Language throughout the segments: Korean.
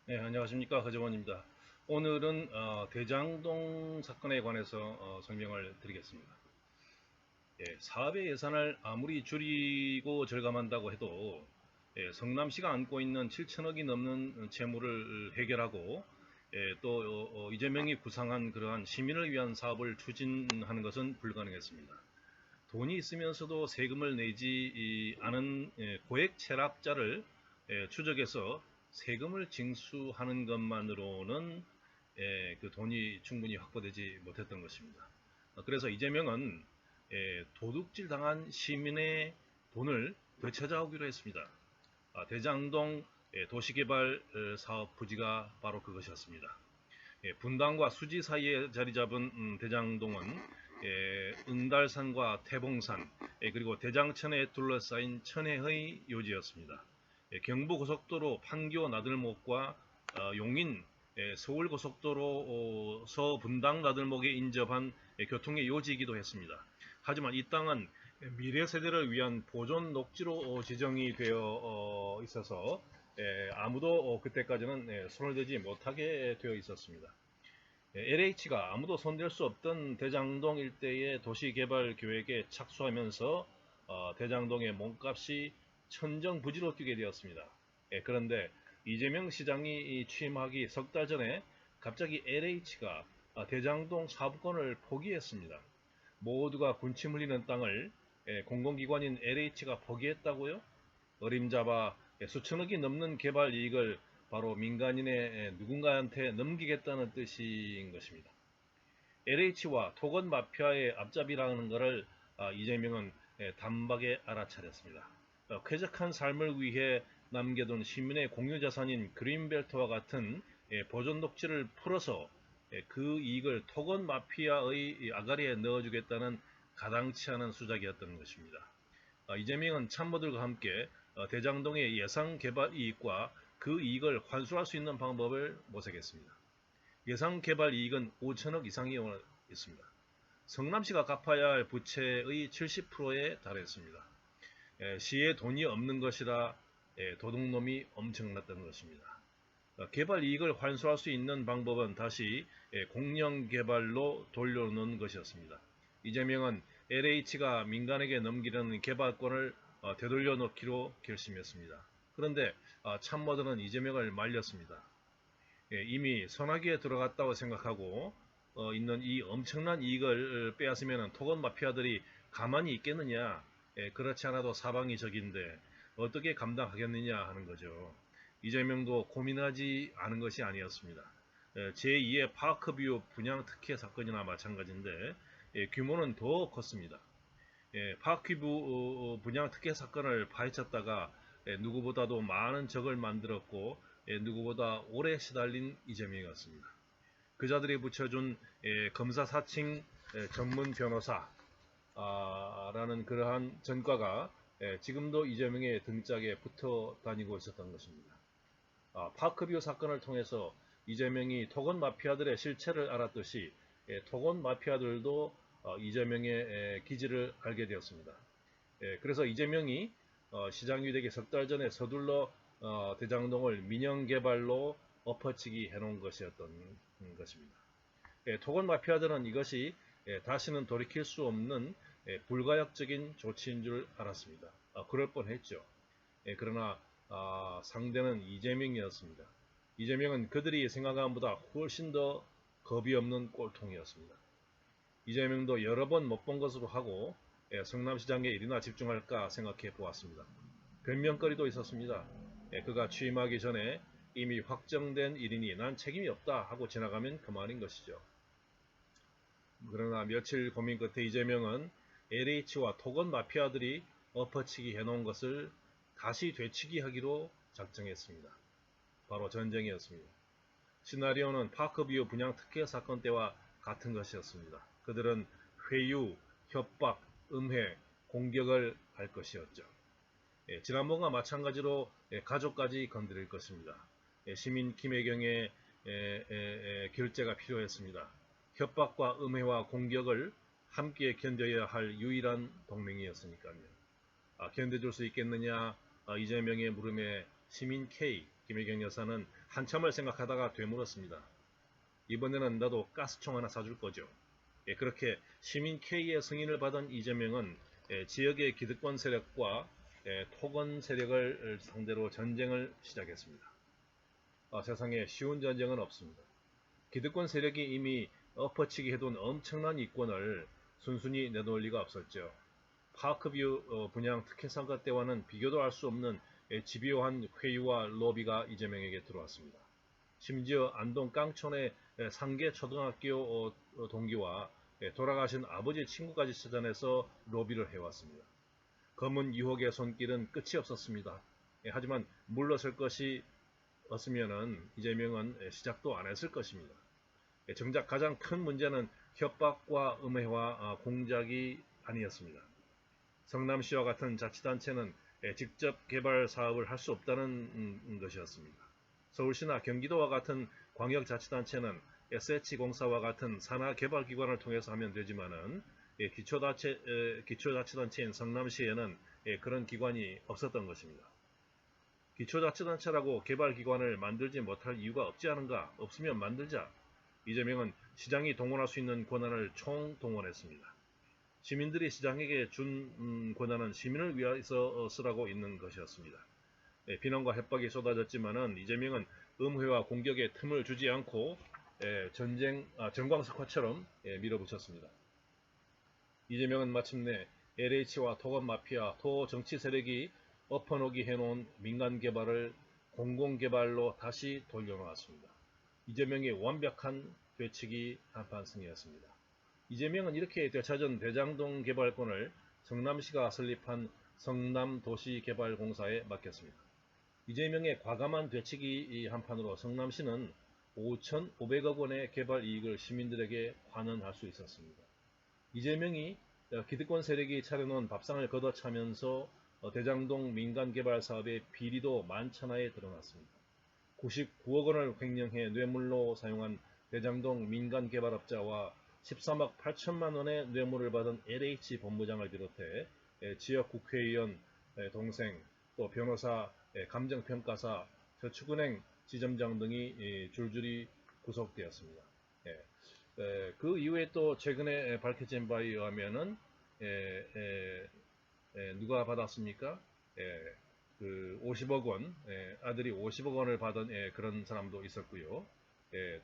네, 안녕하십니까. 허정원입니다. 오늘은 대장동 사건에 관해서 설명을 드리겠습니다. 예, 사업의 예산을 아무리 줄이고 절감한다고 해도 성남시가 안고 있는 7천억이 넘는 채무를 해결하고 또 이재명이 구상한 그러한 시민을 위한 사업을 추진하는 것은 불가능했습니다. 돈이 있으면서도 세금을 내지 않은 고액 체납자를 추적해서 세금을 징수하는 것만으로는 그 돈이 충분히 확보되지 못했던 것입니다. 그래서 이재명은 도둑질 당한 시민의 돈을 되찾아오기로 했습니다. 대장동 도시개발 사업 부지가 바로 그것이었습니다. 분당과 수지 사이에 자리 잡은 대장동은 은달산과 태봉산 그리고 대장천에 둘러싸인 천혜의 요지였습니다. 경부고속도로 판교 나들목과 용인 서울고속도로 서분당 나들목에 인접한 교통의 요지이기도 했습니다. 하지만 이 땅은 미래 세대를 위한 보존 녹지로 지정이 되어 있어서 아무도 그때까지는 손을 대지 못하게 되어 있었습니다. LH가 아무도 손댈 수 없던 대장동 일대의 도시개발 계획에 착수하면서 대장동의 몸값이 천정부지로 뛰게 되었습니다. 그런데 이재명 시장이 취임하기 석 달 전에 갑자기 LH가 대장동 사업권을 포기했습니다. 모두가 군침 흘리는 땅을 공공기관인 LH가 포기했다고요? 어림잡아 수천억이 넘는 개발 이익을 바로 민간인의 누군가한테 넘기겠다는 뜻인 것입니다. LH와 토건 마피아의 앞잡이라는 것을 이재명은 단박에 알아차렸습니다. 쾌적한 삶을 위해 남겨둔 시민의 공유자산인 그린벨트와 같은 보존 녹지를 풀어서 그 이익을 토건 마피아의 아가리에 넣어주겠다는 가당치 않은 수작이었던 것입니다. 이재명은 참모들과 함께 대장동의 예상 개발 이익과 그 이익을 환수할 수 있는 방법을 모색했습니다. 예상 개발 이익은 5천억 이상이 있습니다. 성남시가 갚아야 할 부채의 70%에 달했습니다. 시에 돈이 없는 것이라 도둑놈이 엄청났던 것입니다. 개발 이익을 환수할 수 있는 방법은 다시 공영개발로 돌려놓는 것이었습니다. 이재명은 LH가 민간에게 넘기려는 개발권을 되돌려 놓기로 결심했습니다. 그런데 참모들은 이재명을 말렸습니다. 이미 선악기에 들어갔다고 생각하고 있는 이 엄청난 이익을 빼앗으면 토건 마피아들이 가만히 있겠느냐, 그렇지 않아도 사방이 적인데 어떻게 감당하겠느냐 하는 거죠. 이재명도 고민하지 않은 것이 아니었습니다. 제2의 파크뷰 분양 특혜 사건이나 마찬가지인데 규모는 더 컸습니다. 파크뷰 분양 특혜 사건을 파헤쳤다가 누구보다도 많은 적을 만들었고 누구보다 오래 시달린 이재명이었습니다. 그자들이 붙여준 검사 사칭 전문 변호사라는 그러한 전과가 지금도 이재명의 등짝에 붙어 다니고 있었던 것입니다. 파크뷰 사건을 통해서 이재명이 토건 마피아들의 실체를 알았듯이 토건 마피아들도 이재명의 기질을 알게 되었습니다. 그래서 이재명이 시장이 되기 석 달 전에 서둘러 대장동을 민영개발로 엎어치기 해놓은 것이었던 것입니다. 토건 마피아들은 이것이 다시는 돌이킬 수 없는 불가역적인 조치인 줄 알았습니다. 그럴 뻔했죠. 그러나 상대는 이재명이었습니다. 이재명은 그들이 생각한 것보다 훨씬 더 겁이 없는 꼴통이었습니다. 이재명도 여러 번 못 본 것으로 하고 성남시장에 일이나 집중할까 생각해 보았습니다. 변명거리도 있었습니다. 그가 취임하기 전에 이미 확정된 일이니 난 책임이 없다 하고 지나가면 그만인 것이죠. 그러나 며칠 고민 끝에 이재명은 LH와 토건 마피아들이 엎어치기 해놓은 것을 다시 되치기 하기로 작정했습니다. 바로 전쟁이었습니다. 시나리오는 파크뷰 분양 특혜 사건 때와 같은 것이었습니다. 그들은 회유, 협박, 음해, 공격을 할 것이었죠. 지난번과 마찬가지로 가족까지 건드릴 것입니다. 시민 김혜경의 결재가 필요했습니다. 협박과 음해와 공격을 함께 견뎌야 할 유일한 동맹이었으니까요. 견뎌줄 수 있겠느냐? 이재명의 물음에 시민 K, 김혜경 여사는 한참을 생각하다가 되물었습니다. 이번에는 나도 가스총 하나 사줄 거죠. 그렇게 시민 K의 승인을 받은 이재명은 지역의 기득권 세력과 토건 세력을 상대로 전쟁을 시작했습니다. 세상에 쉬운 전쟁은 없습니다. 기득권 세력이 이미 엎어치기 해둔 엄청난 이권을 순순히 내놓을 리가 없었죠. 파크뷰 분양 특혜상가 때와는 비교도 할 수 없는 집요한 회유와 로비가 이재명에게 들어왔습니다. 심지어 안동 깡촌의 상계 초등학교 동기와 돌아가신 아버지 친구까지 찾아내서 로비를 해왔습니다. 검은 유혹의 손길은 끝이 없었습니다. 하지만 물러설 것이 없으면은 이재명은 시작도 안 했을 것입니다. 정작 가장 큰 문제는 협박과 음해와 공작이 아니었습니다. 성남시와 같은 자치단체는 직접 개발 사업을 할 수 없다는 것이었습니다. 서울시나 경기도와 같은 광역자치단체는 SH공사와 같은 산하개발기관을 통해서 하면 되지만은 기초자치단체인 성남시에는 그런 기관이 없었던 것입니다. 기초자치단체라고 개발기관을 만들지 못할 이유가 없지 않은가? 없으면 만들자. 이재명은 시장이 동원할 수 있는 권한을 총동원했습니다. 시민들이 시장에게 준 권한은 시민을 위해서 쓰라고 있는 것이었습니다. 비난과 협박이 쏟아졌지만은 이재명은 음해와 공격에 틈을 주지 않고 전광석화처럼 밀어붙였습니다. 이재명은 마침내 LH와 토건 마피아, 토정치 세력이 엎어놓기 해놓은 민간 개발을 공공개발로 다시 돌려놓았습니다. 이재명의 완벽한 되치기 한판 승이었습니다. 이재명은 이렇게 되찾은 대장동 개발권을 성남시가 설립한 성남도시개발공사에 맡겼습니다. 이재명의 과감한 되치기 한판으로 성남시는 5,500억 원의 개발 이익을 시민들에게 환원할 수 있었습니다. 이재명이 기득권 세력이 차려놓은 밥상을 걷어차면서 대장동 민간개발 사업의 비리도 만천하에 드러났습니다. 99억 원을 횡령해 뇌물로 사용한 대장동 민간개발업자와 13억 8천만 원의 뇌물을 받은 LH 본부장을 비롯해 지역 국회의원 동생, 또 변호사, 감정평가사, 저축은행 지점장 등이 줄줄이 구속되었습니다. 그 이후에 또 최근에 밝혀진 바에 의하면은 누가 받았습니까? 그 50억 원, 아들이 50억 원을 받은 그런 사람도 있었고요.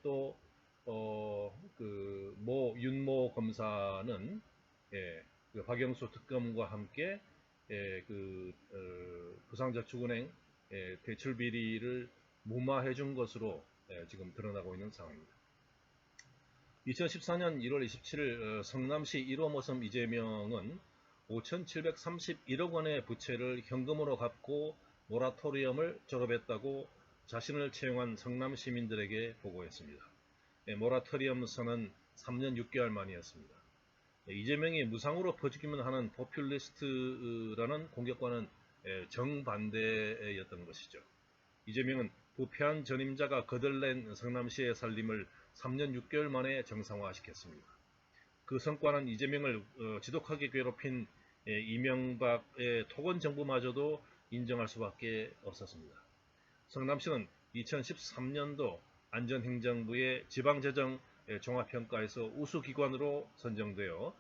또 그 윤모 검사는 그 박영수 특검과 함께 부산저축은행 대출 비리를 무마해 준 것으로 지금 드러나고 있는 상황입니다. 2014년 1월 27일 성남시 1호모섬 이재명은 5,731억 원의 부채를 현금으로 갚고 모라토리엄을 졸업했다고 자신을 채용한 성남 시민들에게 보고했습니다. 모라토리엄 선언 3년 6개월 만이었습니다. 이재명이 무상으로 퍼주기만 하는 포퓰리스트라는 공격과는 정반대였던 것이죠. 이재명은 부패한 전임자가 거들낸 성남시의 살림을 3년 6개월 만에 정상화시켰습니다. 그 성과는 이재명을 지독하게 괴롭힌 이명박의 토건 정부마저도 인정할 수밖에 없었습니다. 성남시는 2013년도 안전행정부의 지방재정 종합평가에서 우수기관으로 선정되어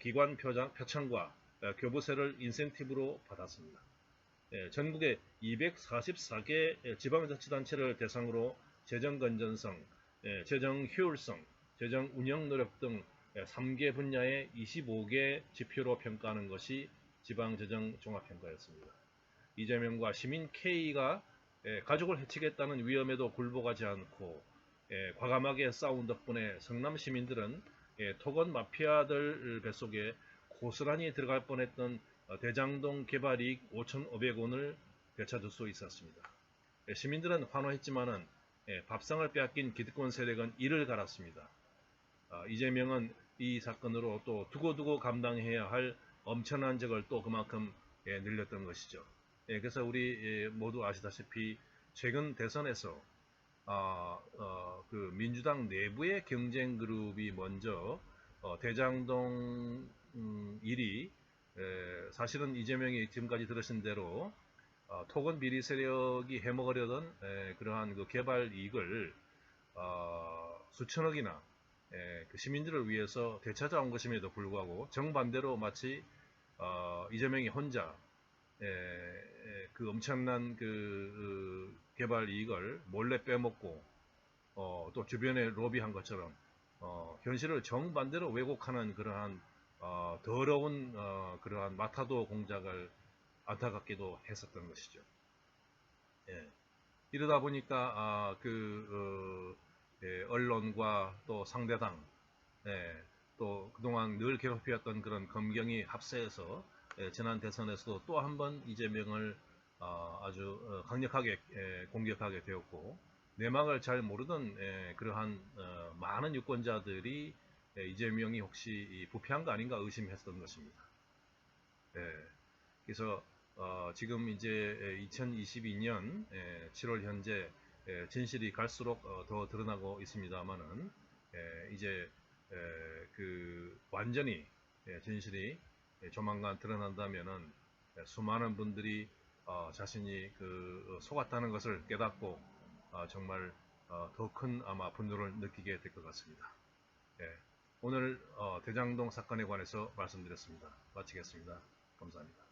기관 표창과 교부세를 인센티브로 받았습니다. 전국의 244개 지방자치단체를 대상으로 재정건전성, 재정효율성, 재정운영 노력 등 3개 분야의 25개 지표로 평가하는 것이 지방재정 종합평가였습니다. 이재명과 시민 K가 가족을 해치겠다는 위험에도 굴복하지 않고 과감하게 싸운 덕분에 성남 시민들은 토건 마피아들 뱃속에 고스란히 들어갈 뻔했던 대장동 개발이익 5,500원을 되찾을 수 있었습니다. 시민들은 환호했지만은 밥상을 빼앗긴 기득권 세력은 이를 갈았습니다. 이재명은 이 사건으로 또 두고두고 감당해야 할 엄청난 적을 또 그만큼 늘렸던 것이죠. 그래서 우리 모두 아시다시피 최근 대선에서 그 민주당 내부의 경쟁 그룹이 먼저 대장동 일이 사실은 이재명이 지금까지 들으신 대로 토건 비리 세력이 해먹으려던 그러한 그 개발 이익을 수천억이나 그 시민들을 위해서 되찾아온 것임에도 불구하고 정반대로 마치 이재명이 혼자 그 엄청난 그 개발 이익을 몰래 빼먹고 또 주변에 로비한 것처럼 현실을 정반대로 왜곡하는 그러한 더러운 그러한 마타도 공작을 안타깝게도 했었던 것이죠. 예. 이러다 보니까 언론과 또 상대당, 또 그동안 늘 괴롭히었던 그런 검경이 합세해서 지난 대선에서도 또 한 번 이재명을 아주 강력하게 공격하게 되었고, 내막을 잘 모르던 그러한 많은 유권자들이 이재명이 혹시 부패한 거 아닌가 의심했던 것입니다. 그래서 지금 이제 2022년 7월 현재 진실이 갈수록 더 드러나고 있습니다만은 이제 그 완전히 진실이 조만간 드러난다면은 수많은 분들이 자신이 그 속았다는 것을 깨닫고 정말 더 큰 아마 분노를 느끼게 될 것 같습니다. 오늘 대장동 사건에 관해서 말씀드렸습니다. 마치겠습니다. 감사합니다.